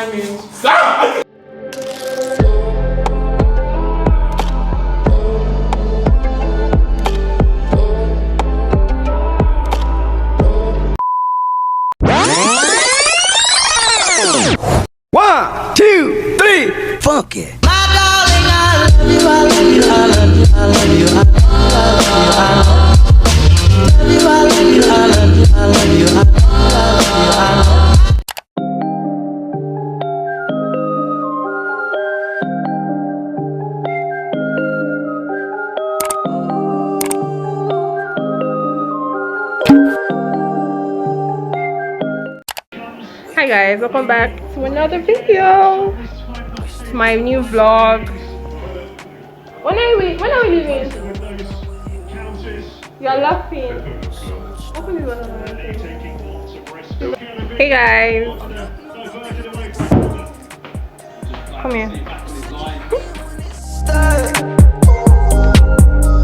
I mean? Stop! One, two, three, funk it. My darling, I love you, I love you, I love you, I love you, I love you, I love you, I love you, I love you, I love you, I love you, I love you. Hi guys, welcome back to another video. It's my new vlog. When are we leaving? You're laughing. Open this one. Hey guys. Come here.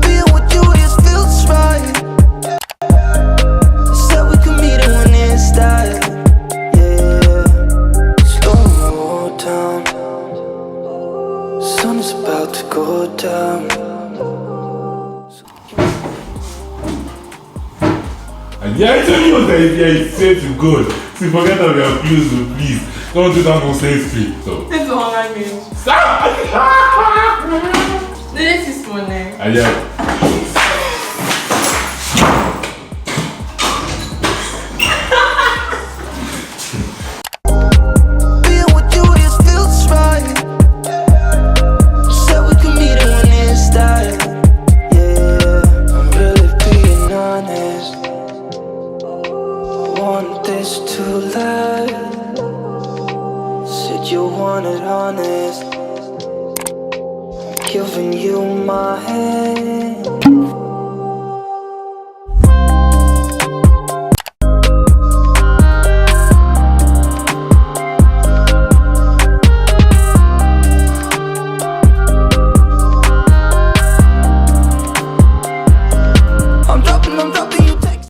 Being with you, it feels right. Said we could meet it when it's started. Sun's about to go down. Yeah, I tell you that it's safe to go. See, forget that we are please. Don't do that nonsense street. So. That's what I mean. Stop! This is funny. Adiah. Giving you my hand. I'm dropping you text.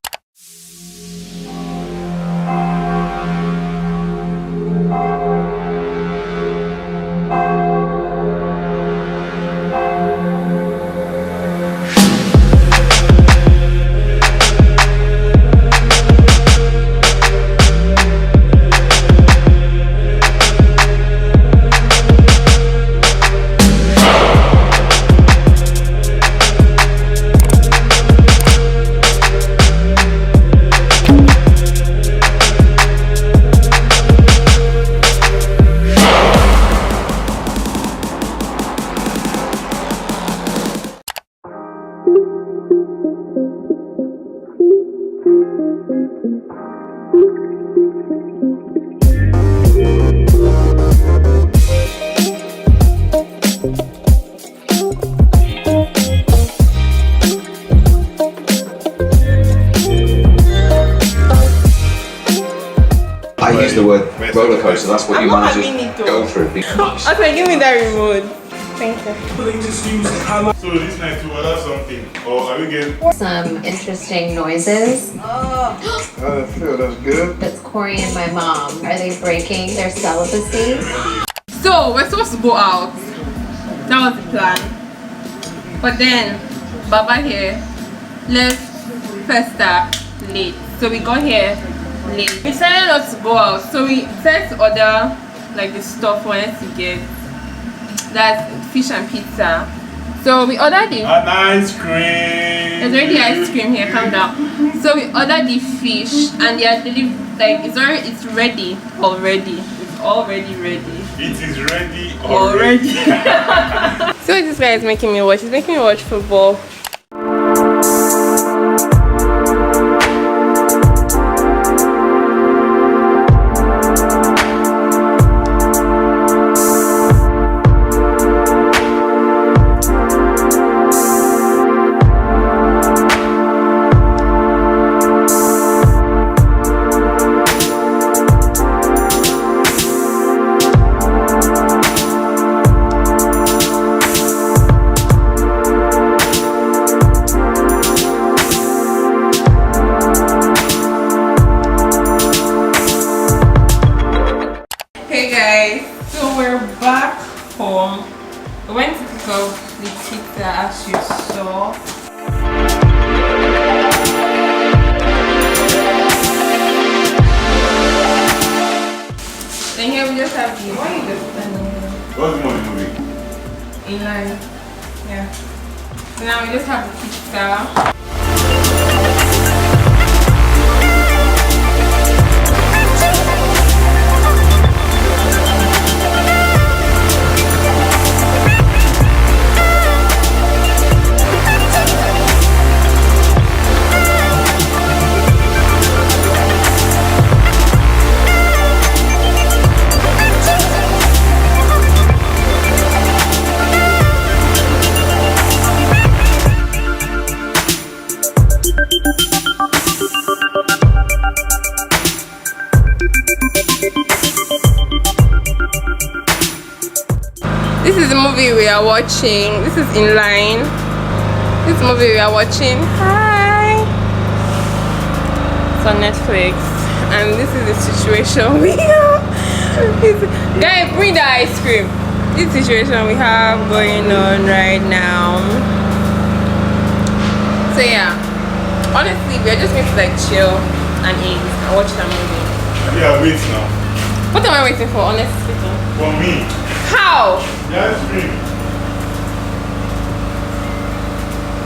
I use the word roller coaster, that's what you managers go through. Okay, give me that remote. Thank you. So this night you order something, or are we getting some interesting noises. I feel that's good. That's Corey and my mom. Are they breaking their celibacy? So we're supposed to go out. That was the plan. But then Baba here left Festa late. So we got here late. We decided not to go out. So we decided to order like the stuff we wanted to get. That's fish and pizza. So we ordered the an ice cream? There's already ice cream here, calm down. So we ordered the fish and they are like it's ready already. It's already ready. It is ready already. So what this guy is making me watch. He's making me watch football. just have the. Why you just standing there? What's the name of the movie? In line. Yeah. So now we just have the pizza. This is the movie we are watching. This is In Line. This movie we are watching. Hi. It's on Netflix, and this is the situation we have. Guys, bring the ice cream. This situation we have going on right now. So yeah, honestly, we are just going to like chill and eat and watch the movie. Yeah, wait now. What am I waiting for? Honestly speaking. For me. How? Yes, me.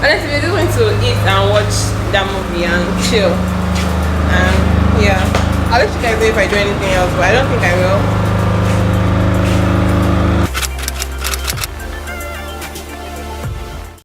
Honestly, we're just going to eat and watch that movie and chill. And yeah, I'll let you guys know if I do anything else, but I don't think I will.